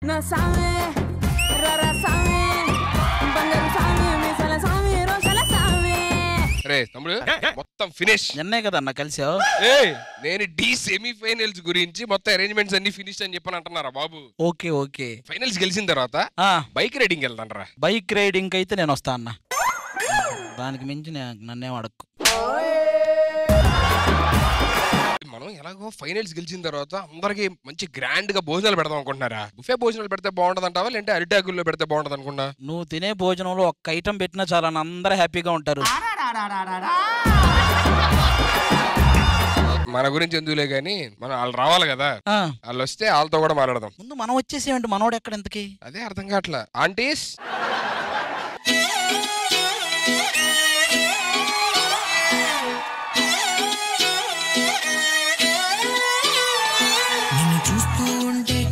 నా సామే రరా సామే బంగారు సామే మీసాల సామే రోషల సామే. రే తమ్ముడు మొత్తం ఫినిష్. నిన్నే కదా అన్న కలిసావు. నేను డి సెమీఫైనల్స్ గురించి మొత్తం అరేంజ్మెంట్స్ అన్ని ఫినిష్ అని చెప్పని అంటున్నారా బాబు. Okay okay. ఫైనల్స్ గెలిచిన తర్వాత బైక్ రైడింగ్ వెళ్తాను రా. బైక్ రైడింగ్ అయితే నేను వస్తా అన్న. దానికి మించి నన్నేం అడక్కు. మనం ఎలాగో ఫైనల్స్ గెలిచిన తర్వాత అందరికి మంచి గ్రాండ్ గా భోజనాలు పెడదాం అనుకుంటున్నారా? బుఫే భోజనాలు పెడితే బాగుంటది అంటావా లేదంటే అరిటాకుల్లో పెడితే బాగుంటది అనుకున్నా? నువ్వు తినే భోజనంలో ఒక్క ఐటమ్ పెట్టినా చాలా అందరూ హ్యాపీగా ఉంటారు. మన గురించి ఎందుకులే గానీ మనం వాళ్ళు రావాలి కదా. వాళ్ళు వస్తే వాళ్ళతో కూడా మాట్లాడదాం. ముందు మనం వచ్చేసేమంటే మనోడు ఎక్కడ ఎంతకి అదే అర్థం కావట్లా. ఆంటీస్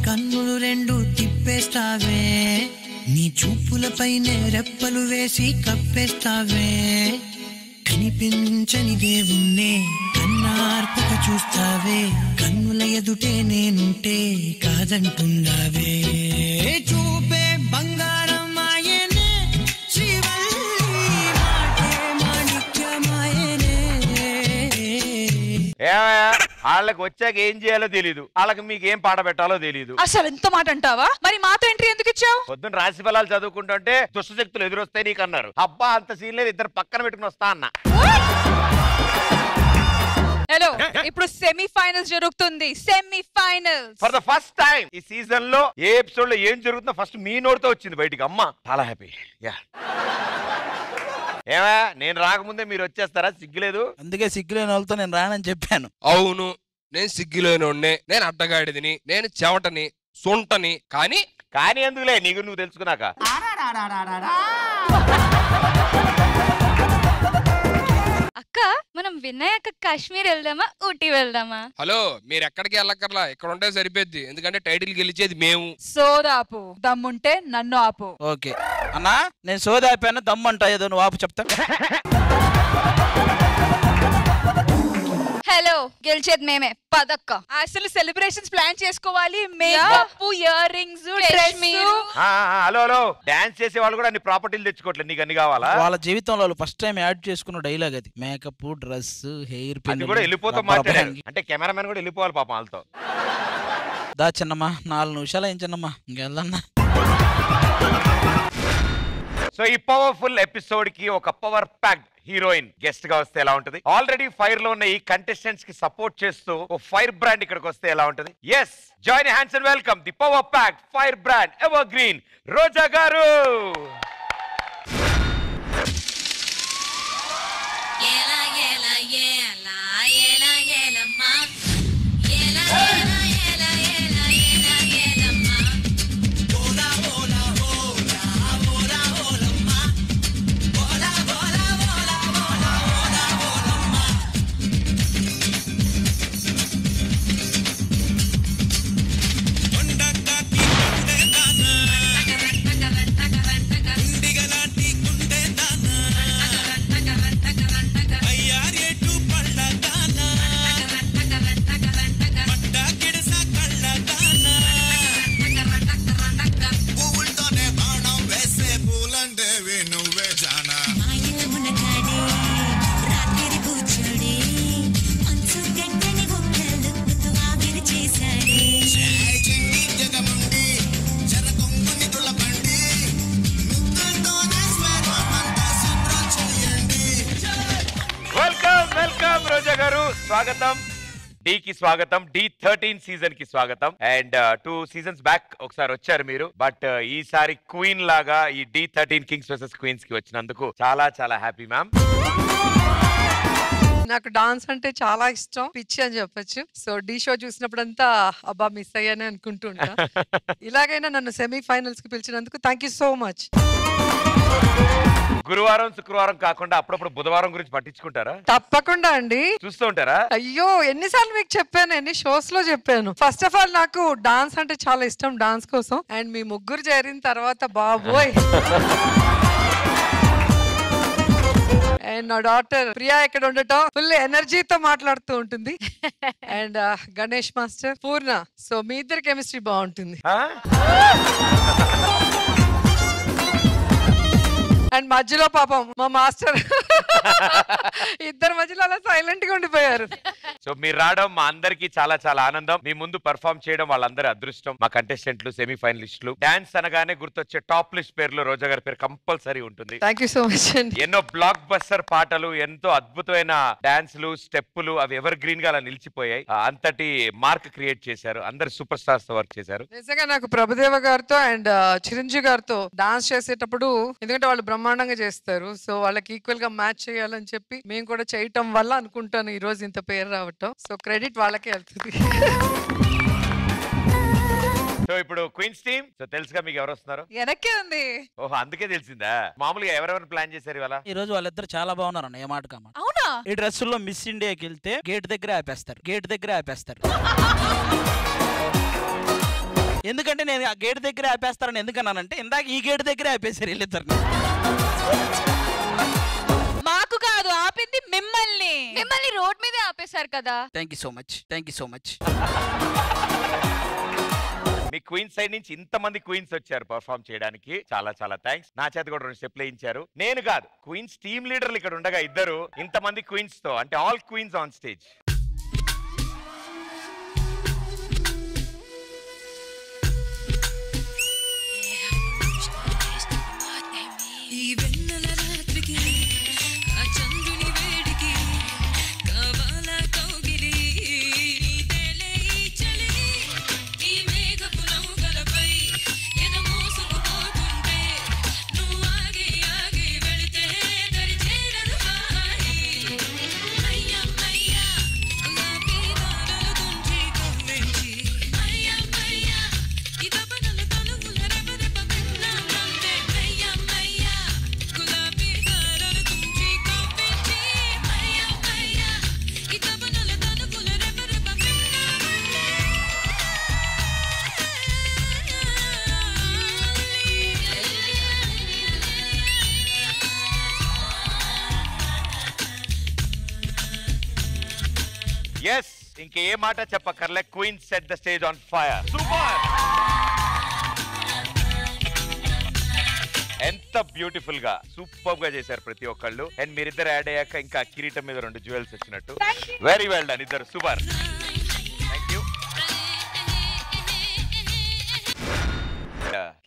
కన్నులు రెండు తిప్పేస్తావే, నీ చూపులపైనే రెప్పలు వేసి కప్పేస్తావే, కనిపించని దేవుణ్ణే కన్నార్పక చూస్తావే, కన్నుల ఎదుటే నేనుంటే కాదంటున్నావే, చూపే బంగారం మాయనే శ్రీవల్లి మాటే మాణిక్యమాయనే. వాళ్ళకి వచ్చాక ఏం చేయాలో తెలీదు, వాళ్ళకి మీకు ఏం పాట పెట్టాలో తెలీదు. అసలు ఎంత మాట అంటావా? మరి మాతో ఎంట్రీ ఎందుకు ఇచ్చావు? పొద్దున్న రాశి ఫలాలు చదువుకుంటుంటే దుష్టశక్తులు ఎదురొస్తాయి నీకు అన్నారు. అబ్బా అంత సీన్ లేదు, ఇద్దరు పక్కన పెట్టుకుని వస్తా అన్న. హలో, ఇప్పుడు సెమీఫైనల్స్ జరుగుతుంది. Semifinals for the first time ఈ సీజన్ లో ఏ ఎపిసోడ్ లో ఏం జరుగుతుందో ఫస్ట్ మీ నోటితో వచ్చింది బయటికి. అమ్మ చాలా హ్యాపీ. యా ఏమా నేను రాకముందే మీరు వచ్చేస్తారా? సిగ్గులేదు. అందుకే సిగ్గులేని వాళ్ళతో నేను రానని చెప్పాను. అవును, నేను సిగ్గులేనోడ్నే, నేను అడ్డగాడిదని, నేను చెవటని సొంటని. కానీ ఎందుకులే నీకు నువ్వు తెలుసుకున్నాక. అక్క మనం విన్నాయక కాశ్మీర్ వెళ్దామా ఊటీ వెళ్దామా? హలో, మీరు ఎక్కడికి వెళ్ళక్కర్లా, ఇక్కడ ఉంటే సరిపోద్ది. ఎందుకంటే టైటిల్ గెలిచేది మేము. సోదాపు దమ్ముంటే నన్ను ఆపు. ఓకే అన్నా, నేను సోదా ఆపాను, దమ్మంటా ఏదో నువ్వు ఆపు చెప్తా. హలో, గెలిచేది మేమే, పదక్క. అసలు సెలబ్రేషన్స్ ప్లాన్ చేసుకోవాలి. Makeup, ear rings, hello hello, dance చేసే వాళ్ళు కూడా అన్ని ప్రాపర్టీలు తెచ్చుకోవట్లేదు, నీకు అన్ని కావాలా? వాళ్ళ జీవితంలో వాళ్ళు ఫస్ట్ టైం యాడ్ చేసుకున్న డైలాగ్ అది. మేకప్, డ్రెస్, హెయిర్ పిన్ కూడా వెళ్ళిపోతాం మాట్లాడారు. అంటే కెమెరామెన్ కూడా వెళ్ళిపోవాలి పాపం వాళ్ళతో. దా చిన్నమ్మా, 4 నిమిషాలు ఏం చిన్నమ్మా, ఇంకెళ్దన్నా. సో ఈ పవర్ఫుల్ ఎపిసోడ్ కి ఒక పవర్ ప్యాక్డ్ హీరోయిన్ గెస్ట్ గా వస్తే ఎలా ఉంటది? ఆల్రెడీ ఫైర్ లో ఉన్న ఈ కంటెస్టెంట్స్ కి సపోర్ట్ చేస్తూ ఓ ఫైర్ బ్రాండ్ ఇక్కడికి వస్తే ఎలా ఉంటది? Yes, join hands and welcome the power packed firebrand evergreen Roja garu. Roja గారు స్వాగతం. డి కి స్వాగతం, D13 సీజన్ కి స్వాగతం. అండ్ 2 సీజన్స్ బ్యాక్ ఒకసారి వచ్చారు మీరు, బట్ ఈసారి క్వీన్ లాగా ఈ D13 కింగ్స్ వర్సెస్ క్వీన్స్ కి వచ్చినందుకు చాలా చాలా హ్యాపీ మ్యామ్. నాకు డాన్స్ అంటే చాలా ఇష్టం, పిచ్చి అని చెప్పొచ్చు. సో డి షో చూసినప్పుడంతా అబ్బా మిస్ అయ్యానే అనుకుంటుంటా. ఇలాగైనా నన్ను సెమీఫైనల్స్ కి పిలిచినందుకు థ్యాంక్ యూ సో మచ్. గురువారం శుక్రవారం కాకుండా అప్పుడప్పుడు బుధవారం గురించి పట్టించుకుంటారా? తప్పకుండా అండి, చూస్తూ ఉంటారా? అయ్యో ఎన్నిసార్లు మీకు చెప్పాను, ఎన్ని షోస్ లో చెప్పాను. ఫస్ట్ ఆఫ్ ఆల్ నాకు డాన్స్ అంటే చాలా ఇష్టం, డాన్స్ కోసం. అండ్ మీ ముగ్గురు చేరిన తర్వాత బాబోయ్ అండ్ నా డాటర్ ప్రియా ఇక్కడ ఉండటం ఫుల్ ఎనర్జీతో మాట్లాడుతూ ఉంటుంది. And Ganesh master, Purna. So మీ ఇద్దరు కెమిస్ట్రీ బాగుంటుంది. అండ్ మధ్యలో పాపం మా మాస్టర్ ఇద్దరు మధ్యలో అలా సైలెంట్ గా ఉండిపోయారు. సో మీరు రావడం మా అందరికి చాలా చాలా ఆనందం. మీ ముందు పర్ఫామ్ చేయడం వాళ్ళందరి అదృష్టం. మా కంటెస్టెంట్లు, సెమీఫైనలిస్టులు. డాన్స్ అనగానే గుర్తొచ్చే టాప్ లిస్ట్ పేర్లో రోజా గారి పేరు కంపల్సరీ ఉంటుంది. థ్యాంక్ యూ సో మచ్ అండి. ఎన్నో బ్లాక్ బస్టర్ పాటలు, ఎంతో అద్భుతమైన డాన్స్లు, స్టెప్పులు, అవి ఎవర్ గ్రీన్ గా అలా నిలిచిపోయాయి. అంతటి మార్క్ క్రియేట్ చేశారు. అందరు సూపర్ స్టార్స్ తో వర్క్ చేశారు. నిజంగా నాకు ప్రభుదేవ గారితో అండ్ చిరంజీవి గారితో డాన్స్ చేసేటప్పుడు, ఎందుకంటే వాళ్ళు బ్రహ్మాండంగా చేస్తారు, సో వాళ్ళకి ఈక్వల్ గా మ్యాచ్ చేయాలని చెప్పి మేము కూడా చేయటం వల్ల అనుకుంటాను ఈ రోజు ఇంత పేరు రావటం. సో క్రెడిట్ వాళ్ళకే వెళ్తుంది. సో ఇప్పుడు క్వీన్స్ టీమ్, సో తెలుసుగా మీకు ఎవరు వస్తున్నారు? వెనక్కే ఉంది. ఓహో, అందుకే తెలిసిందా? మామూలుగా ఎవరెవరు ప్లాన్ చేశారు ఇవాళ? ఈ రోజు వాళ్ళిద్దరు చాలా బాగున్నారు అన్న, ఏ మాట కామాట. అవునా? ఈ డ్రెస్సుల్లో మిస్ ఇండియాకి వెళ్తే గేట్ దగ్గర ఆపేస్తారు. ఎందుకంటే నేను ఆ గేట్ దగ్గర ఆపేస్తారని ఎందుకన్నానంటే, ఇందాక ఈ గేట్ దగ్గర ఆపేశారు వీళ్ళిద్దరు. మాకు కాదు, ఆపింది మిమ్మల్ని. మిమ్మల్ని రోడ్ మీదే ఆపేశారు కదా. Thank you so much. మీ క్వీన్స్ సైడ్ నుంచి ఇంతమంది క్వీన్స్ వచ్చారు పర్ఫామ్ చేయడానికి. చాలా చాలా థ్యాంక్స్. నా చేత కూడా 2 స్టెప్లు వేయించారు. నేను కాదు, క్వీన్స్ టీమ్ లీడర్లు ఇక్కడ ఉండగా ఇద్దరు ఇంతమంది క్వీన్స్ తో, అంటే all queens on stage. Yes, ఇంకే మాట చెప్పకర్లే. Queens set the stage on fire. Super! ఎంత బ్యూటిఫుల్ గా, సూపర్ గా చేశారు ప్రతి ఒక్కళ్ళు. అండ్ మీరిద్దరు యాడ్ అయ్యాక ఇంకా కిరీటం మీద 2 జ్యువెల్స్ వచ్చినట్టు. వెరీ వెల్ డన్ ఇద్దరు, super. Thank you.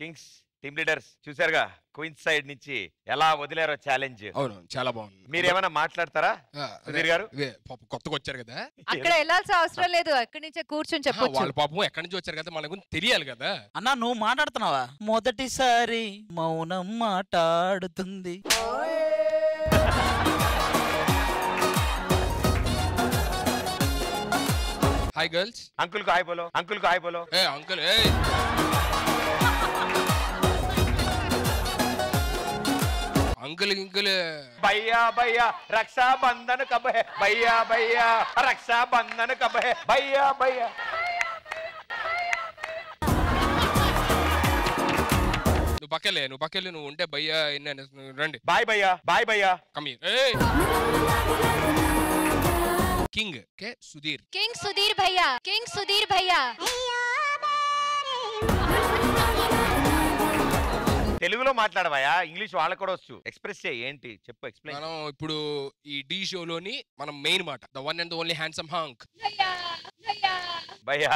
Kings team leaders చూసారుగా, క్వీన్స్ సైడ్ నుంచి ఎలా వదిలేరో ఛాలెంజ్. అవును, చాలా బాగుంది. మీరేమైనా మాట్లాడతారా సుధీర్ గారు? కొత్తగా వచ్చారు కదా, అక్కడ వెళ్ళాల్సిన అవసరం లేదు, అక్కడి నుంచే కూర్చొని చెప్పొచ్చు. వాళ్ళ పాపం ఎక్కడి నుంచి వచ్చారు కదా, మన గురించి తెలియాలి కదా. అన్నా నువ్వు మాట్లాడుతున్నావా? మొదటిసారి మౌనం మాట్లాడుతుంది. Hi girls. అంకుల్ కు హాయ్ బోలో. అంకుల్ కు హాయ్ బోలో. ఏ అంకుల్, ఏ अंकल अंकल भैया भैया रक्षाबंधन कब है भैया भैया रक्षाबंधन कब है भैया भैया నువ్వు పక్కలే నువ్వు ఉంటే భయ్యా రండి. బాయ్ భయ్యా, బాయ్ భయ్యా. Come here. King K Sudheer. King Sudheer భయ్యా, కింగ్ సుధీర్ భయ్యా. తెలుగులో మాట్లాడవయ్యా, ఇంగ్లీష్ వాళ్ళకు కూడా వచ్చు. ఎక్స్ప్రెస్ చేయి, ఏంటి చెప్పు, ఎక్స్ప్లెయిన్. మనం ఇప్పుడు ఈ డి షోలోని మనం మెయిన్ మాట, the one and the only handsome hunk భయ్యా.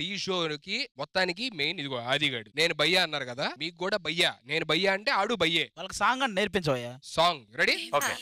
డి షోకి మొత్తానికి మెయిన్ ఇదిగో ఆదిగాడు. నేను భయ్యా అన్నారు కదా, మీకు కూడా భయ్యా. నేను భయ్యా అంటే ఆడు భయ్యే. వాళ్ళకి సాంగ్ అని నేర్పించవయ్యా. Song ready? Okay.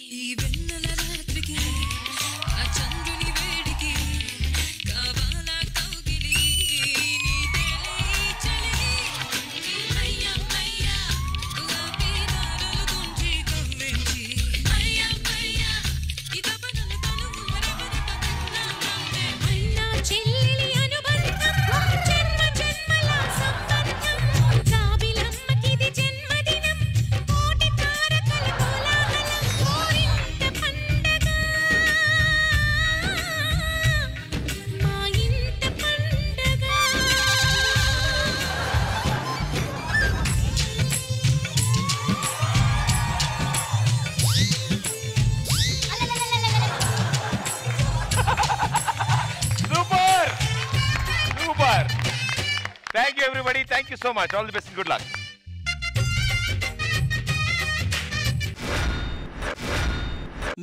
everybody. Thank you so much. All the best and good luck.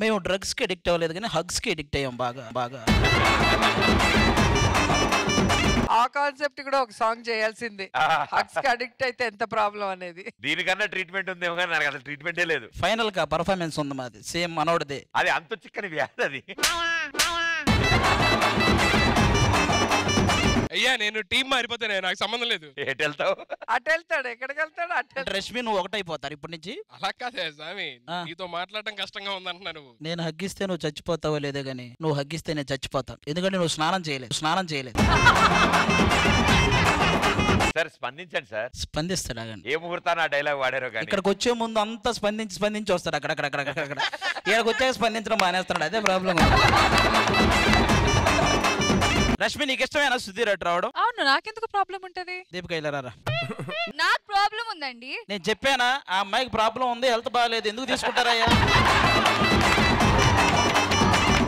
మేము డ్రగ్స్ కి అడిక్ట్ అవ్వలేదు కానీ హగ్స్ కి అడిక్ట్ అయ్యాం బాగా బాగా. ఆ కాన్సెప్ట్ కూడా ఒక సాంగ్ చేయాల్సింది. హగ్స్ కి అడిక్ట్ అయితే ఎంత ప్రాబ్లం అనేది. దీనికన్నా ట్రీట్మెంట్ ఉందేమో కానీ నాకు అసలు ట్రీట్మెంటే లేదు. ఫైనల్ గా పర్ఫార్మెన్స్ ఉంది మాది, సేమ్ మనోడిదే. అది అంత చిక్కని వ్యాధి అది. అయ్యా నేను టీం మారిపోతానే, నాకు సంబంధం లేదు. ఎటు వెళ్తావు? అటు వెళ్తాడు, ఎక్కడికి వెళ్తాడు అటు. రష్మి నువ్వు ఒకటైపోతారు ఇప్పటి నుంచి. అలా కాదే స్వామి, నీతో మాట్లాడటం కష్టంగా ఉందంటున్నా. నువ్వు నేను హగ్గిస్తే నువ్వు చచ్చిపోతావో లేదో గానీ నువ్వు హగ్గిస్తే నేను చచ్చిపోతాను, ఎందుకంటే నువ్వు స్నానం చేయలేదు. Sir స్పందించండి sir. స్పందిస్తాడు. ఏ ముహూర్తాన్ని ఆ డైలాగ్ వాడారో కానీ ఇక్కడికి వచ్చే ముందు అంతా స్పందించి వస్తాడు. అక్కడ ఇక్కడికి వచ్చాక స్పందించడం మానేస్తున్నాడు, అదే ప్రాబ్లం. రష్మి నీకు ఇష్టమేనా సుధీర్ అటు రావడం? అవును, నాకెందుకు ప్రాబ్లం ఉంటది? దీపిక ఇలా రారా. నాకు ప్రాబ్లం ఉందండి. నేను చెప్పానా ఆ అమ్మాయికి ప్రాబ్లం ఉంది, హెల్త్ బాగాలేదు, ఎందుకు తీసుకుంటారయ్యా?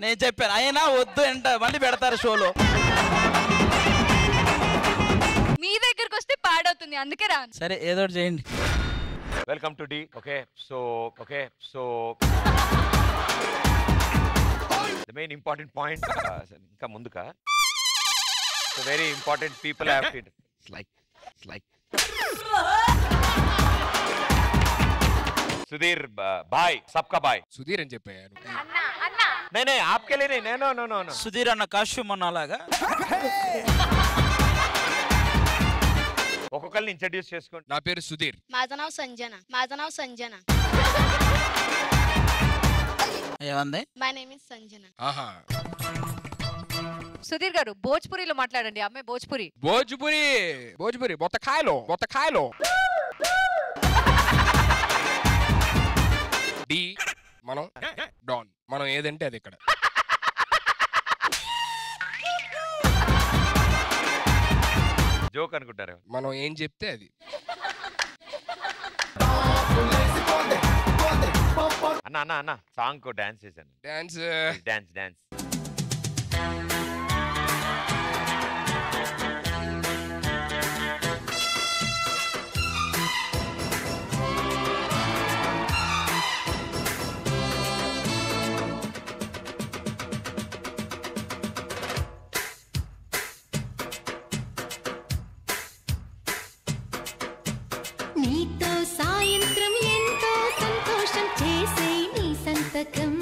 నేను చెప్పాను, అయినా వద్దు అంట, మళ్ళీ పెడతారు షోలో. మీ దగ్గరకు వస్తే పాడవుతుంది, అందుకే రాను. సరే ఏదో ఒకటి చేయండి. Welcome to the. Okay so the main important point ఇంకా ముందుకా. So very important people have to like Sudheer బాయ్, సబ్కా బాయ్. సుధీర్ అని చెప్పాను. నేనే ఆప్కే లేనే నో. సుధీర్ అన్న కాస్ట్యూమ్ అన్న అలాగా. ఒక్కొక్కరిని ఇంట్రడ్యూస్ చేసుకోండి. నా పేరు సుధీర్. माझं नाव संजना. ఏమంది? My name is Sanjana. ఆహా. సుధీర్ గారు భోజ్పురిలో మాట్లాడండి. అమ్మాయి భోజ్పురి బొత్తకాయలో డి మనం డాన్, మనం ఏదంటే అది ఇక్కడ. జోక్ అనుకుంటారు, మనం ఏం చెప్తే అది. అన్న సాంగ్ కో డాన్స్ చేశాను. డాన్స్ నీతో సాయంత్రం ఎంతో సంతోషం చేసే నీ సంతకం,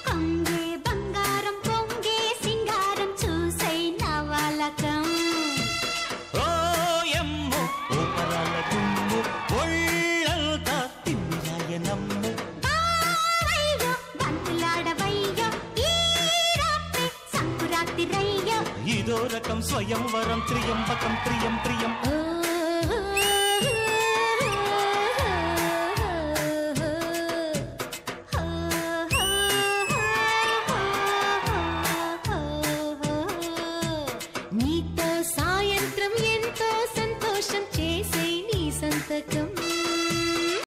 కొంగే బంగారం పొంగే సింగారం చూసే నవలకం. ఓ యమ్మో ఓ పరాల గుమ్ము ఒళ్ళంతా తిమ్మిరాయనమ్ము, బావయ్యో బంతులాడవయ్యో ఈ రాత్రి సంకురాత్రి రయ్యో, ఇదో రకం స్వయంవరం త్రియంబకం ప్రియం. ఓ